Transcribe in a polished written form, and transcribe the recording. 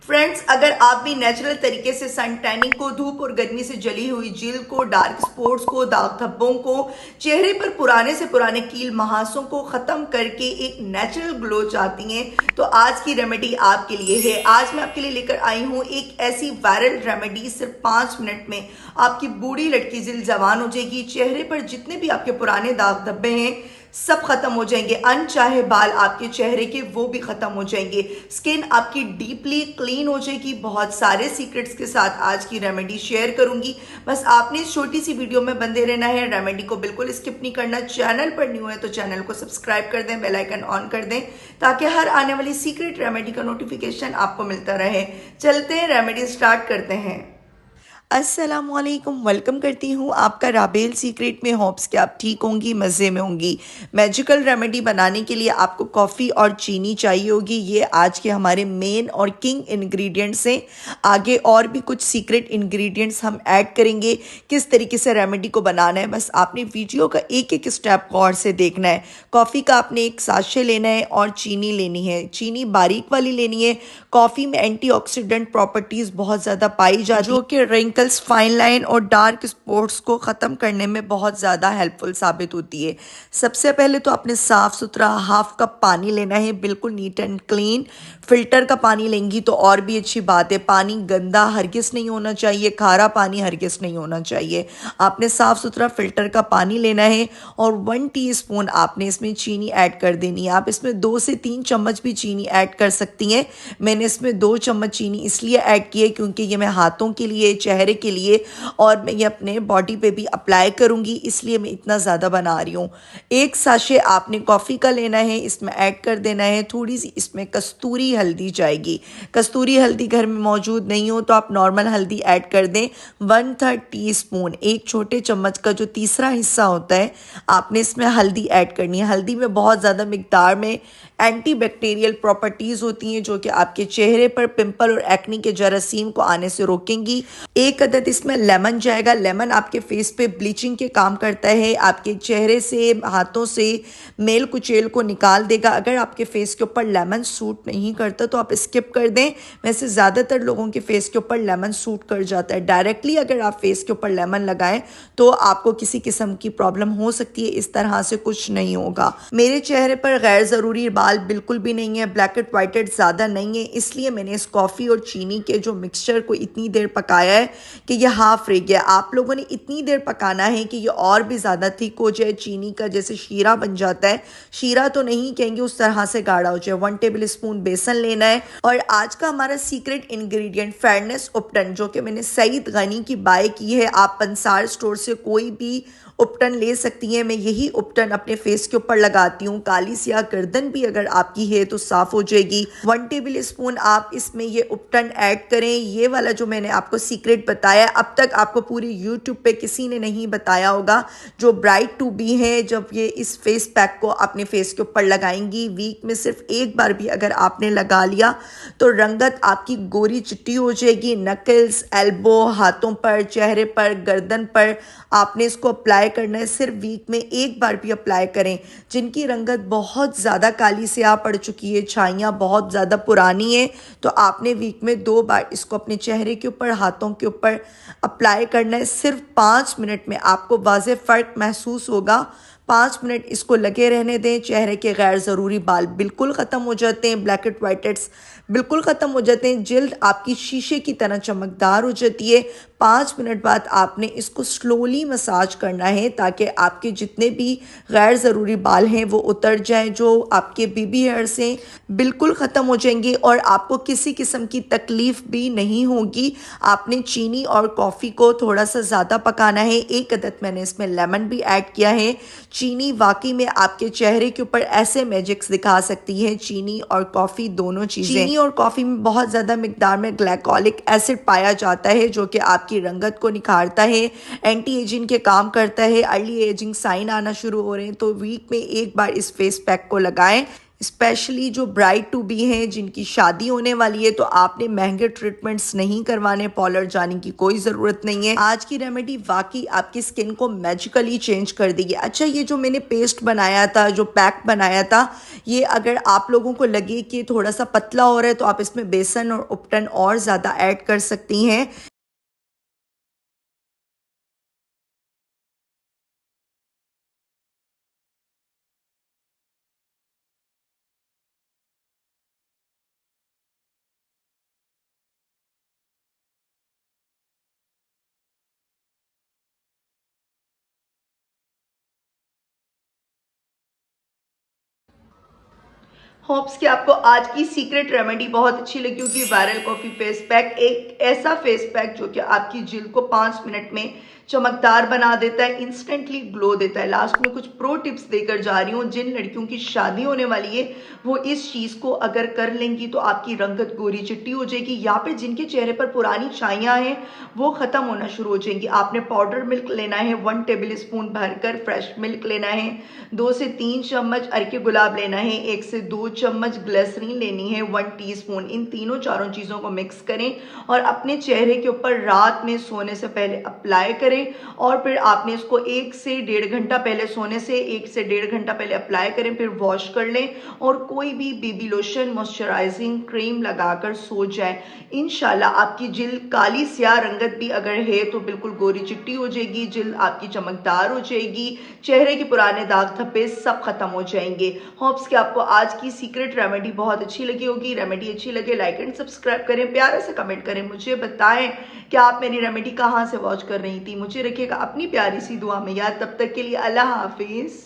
Friends, अगर आप भी नेचुरल तरीके से सन टैनिंग को, धूप और गर्मी से जली हुई जेल को, डार्क स्पॉट्स को, दाग धब्बों को, चेहरे पर पुराने से पुराने कील महासों को खत्म करके एक नेचुरल ग्लो चाहती हैं, तो आज की रेमेडी आपके लिए है। आज मैं आपके लिए लेकर आई हूँ एक ऐसी वायरल रेमेडी, सिर्फ 5 मिनट में आपकी बूढ़ी लटकी जेल जवान हो जाएगी। चेहरे पर जितने भी आपके पुराने दाग धब्बे हैं सब खत्म हो जाएंगे। अनचाहे बाल आपके चेहरे के वो भी खत्म हो जाएंगे। स्किन आपकी डीपली क्लीन हो जाएगी। बहुत सारे सीक्रेट्स के साथ आज की रेमेडी शेयर करूंगी। बस आपने इस छोटी सी वीडियो में बंधे रहना है, रेमेडी को बिल्कुल स्किप नहीं करना। चैनल पर न्यू है तो चैनल को सब्सक्राइब कर दें, बेल आइकन ऑन कर दें ताकि हर आने वाली सीक्रेट रेमेडी का नोटिफिकेशन आपको मिलता रहे। चलते हैं, रेमेडी स्टार्ट करते हैं। अस्सलामुअलैकुम, वेलकम करती हूँ आपका राबेल सीक्रेट में। होप्स कि आप ठीक होंगी, मज़े में होंगी। मैजिकल रेमेडी बनाने के लिए आपको कॉफ़ी और चीनी चाहिए होगी। ये आज के हमारे मेन और किंग इंग्रेडिएंट्स हैं। आगे और भी कुछ सीक्रेट इंग्रेडिएंट्स हम ऐड करेंगे। किस तरीके से रेमेडी को बनाना है, बस आपने वीडियो का एक एक स्टेप गौर से देखना है। कॉफ़ी का आपने एक साशे लेना है और चीनी लेनी है। चीनी बारीक वाली लेनी है। कॉफ़ी में एंटीऑक्सीडेंट प्रॉपर्टीज़ बहुत ज़्यादा पाई जाती है जो कि रिंकल्स, फाइन लाइन और डार्क स्पॉट्स को ख़त्म करने में बहुत ज़्यादा हेल्पफुल साबित होती है। सबसे पहले तो आपने साफ़ सुथरा हाफ कप पानी लेना है, बिल्कुल नीट एंड क्लीन। फिल्टर का पानी लेंगी तो और भी अच्छी बात है। पानी गंदा हरगिज़ नहीं होना चाहिए, खारा पानी हरगिज़ नहीं होना चाहिए। आपने साफ़ सुथरा फिल्टर का पानी लेना है और 1 टीस्पून आपने इसमें चीनी ऐड कर देनी है। आप इसमें 2 से 3 चम्मच भी चीनी ऐड कर सकती हैं। मैंने इसमें 2 चम्मच चीनी इसलिए ऐड की है क्योंकि ये मैं हाथों के लिए, चेहरे के लिए और मैं ये अपने बॉडी पे भी अप्लाई करूंगी, इसलिए मैं इतना ज़्यादा बना रही हूँ। एक साशे आपने कॉफ़ी का लेना है, इसमें ऐड कर देना है। थोड़ी सी इसमें कस्तूरी हल्दी जाएगी। कस्तूरी हल्दी घर में मौजूद नहीं हो तो आप नॉर्मल हल्दी ऐड कर दें। 1/3 टीस्पून, एक छोटे चम्मच का जो तीसरा हिस्सा होता है, आपने इसमें हल्दी ऐड करनी है। हल्दी में बहुत ज़्यादा मिकदार में एंटीबैक्टीरियल प्रॉपर्टीज़ होती हैं जो कि आपके चेहरे पर पिंपल और एक्नी के जरासीम को आने से रोकेंगी। एक अदद इसमें लेमन जाएगा। लेमन आपके फेस पे ब्लीचिंग के काम करता है, आपके चेहरे से, हाथों से मेल कुचेल को निकाल देगा। अगर आपके फेस के ऊपर लेमन सूट नहीं करता तो आप स्किप कर दें। वैसे ज़्यादातर लोगों के फेस के ऊपर लेमन सूट कर जाता है। डायरेक्टली अगर आप फेस के ऊपर लेमन लगाएं तो आपको किसी किस्म की प्रॉब्लम हो सकती है। इस तरह से कुछ नहीं होगा। मेरे चेहरे पर गैर ज़रूरी बाल बिल्कुल भी नहीं है, ब्लैकेट वाइटेड ज़्यादा नहीं है, इसलिए मैंने इस कॉफ़ी और चीनी के जो मिक्सचर को इतनी देर पकाया है कि ये हाफ रह गया। आप लोगों ने इतनी देर पकाना है कि ये और भी ज़्यादा थिक हो जाए, चीनी का जैसे शीरा बन जाता है। शीरा तो नहीं कहेंगे, उस तरह से गाढ़ा हो जाए। 1 टेबल स्पून बेसन लेना है। और आज का हमारा सीक्रेट इंग्रेडिएंट फेयरनेस उपटन, जो कि मैंने सईद गनी की बाय की है। आप पंसार स्टोर से कोई भी उपटन ले सकती हैं। मैं यही उपटन अपने फेस के ऊपर लगाती हूँ। काली सियाह गर्दन भी अगर आपकी है तो साफ़ हो जाएगी। 1 टेबल स्पून आप इसमें ये उपटन ऐड करें। ये वाला जो मैंने आपको सीक्रेट बताया, अब तक आपको पूरी यूट्यूब पे किसी ने नहीं बताया होगा। जो ब्राइड टू बी है, जब ये इस फेस पैक को अपने फेस के ऊपर लगाएंगी, वीक में सिर्फ एक बार भी अगर आपने लगा लिया तो रंगत आपकी गोरी चिट्टी हो जाएगी। नकल्स, एल्बो, हाथों पर, चेहरे पर, गर्दन पर आपने इसको अप्लाई करना है। सिर्फ वीक में एक बार भी अप्लाई करें। जिनकी रंगत बहुत ज़्यादा काली स्याह पड़ चुकी है, छाइयाँ बहुत ज़्यादा पुरानी है, तो आपने वीक में 2 बार इसको अपने चेहरे के ऊपर, हाथों के ऊपर अप्लाई करना है। सिर्फ 5 मिनट में आपको वाज़े फ़र्क महसूस होगा। 5 मिनट इसको लगे रहने दें। चेहरे के गैर ज़रूरी बाल बिल्कुल ख़त्म हो जाते हैं, ब्लैकेट वाइटेड्स बिल्कुल ख़त्म हो जाते हैं। जिल्द आपकी शीशे की तरह चमकदार हो जाती है। 5 मिनट बाद आपने इसको स्लोली मसाज करना है ताकि आपके जितने भी गैर ज़रूरी बाल हैं वो उतर जाएं। जो आपके बेबी हेयर्स हैं बिल्कुल ख़त्म हो जाएंगे और आपको किसी किस्म की तकलीफ़ भी नहीं होगी। आपने चीनी और कॉफ़ी को थोड़ा सा ज़्यादा पकाना है। एक अदद मैंने इसमें लेमन भी ऐड किया है। चीनी वाकई में आपके चेहरे के ऊपर ऐसे मैजिक्स दिखा सकती है। चीनी और कॉफ़ी दोनों चीज़ें। चीनी और कॉफ़ी में बहुत ज़्यादा मिकदार में ग्लाइकोलिक एसिड पाया जाता है जो कि आपकी रंगत को निखारता है, एंटी एजिंग के काम करता है। अर्ली एजिंग साइन आना शुरू हो रहे हैं तो वीक में एक बार इस फेस पैक को लगाएं। स्पेशली जो ब्राइड टू बी हैं जिनकी शादी होने वाली है, तो आपने महंगे ट्रीटमेंट्स नहीं करवाने, पार्लर जाने की कोई ज़रूरत नहीं है। आज की रेमेडी वाकई आपकी स्किन को मैजिकली चेंज कर देगी। अच्छा, ये जो मैंने पेस्ट बनाया था, जो पैक बनाया था, ये अगर आप लोगों को लगे कि थोड़ा सा पतला हो रहा है तो आप इसमें बेसन और उपटन और ज़्यादा ऐड कर सकती हैं। होप्स कि आपको आज की सीक्रेट रेमेडी बहुत अच्छी लगी होगी। वायरल कॉफी फेस पैक एक ऐसा फेस पैक जो कि आपकी जिल्द को 5 मिनट में चमकदार बना देता है, इंस्टेंटली ग्लो देता है। लास्ट में कुछ प्रो टिप्स देकर जा रही हूँ। जिन लड़कियों की शादी होने वाली है वो इस चीज़ को अगर कर लेंगी तो आपकी रंगत गोरी चिट्टी हो जाएगी। यहाँ पे जिनके चेहरे पर पुरानी छाइयाँ हैं वो ख़त्म होना शुरू हो जाएंगी। आपने पाउडर मिल्क लेना है 1 टेबल स्पून भरकर, फ्रेश मिल्क लेना है 2 से 3 चम्मच, अर्के गुलाब लेना है 1 से 2 चम्मच, ग्लिसरीन लेनी है 1 टीस्पून। इन तीनों चारों चीज़ों को मिक्स करें और अपने चेहरे के ऊपर रात में सोने से पहले अप्लाई करें। और फिर आपने इसको 1 से 1.5 घंटा पहले सोने से 1 से 1.5 घंटा पहले अप्लाई करें, फिर वॉश कर लें और कोई भी बेबी लोशन, मॉइस्चराइजिंग क्रीम लगाकर सो जाए। इंशाल्लाह आपकी जिल्द काली स्याह रंगत भी अगर है तो बिल्कुल गोरी चिट्टी हो जाएगी, जिल्द आपकी चमकदार हो जाएगी, चेहरे के पुराने दाग धब्बे सब खत्म हो जाएंगे। होप्स कि आपको आज की सीक्रेट रेमेडी बहुत अच्छी लगी होगी। रेमेडी अच्छी लगे लाइक एंड सब्सक्राइब करें, प्यारे से कमेंट करें, मुझे बताएं कि आप मेरी रेमेडी कहाँ से वॉच कर रही थी। मुझे रखिएगा अपनी प्यारी सी दुआ में याद। तब तक के लिए अल्लाह हाफिज।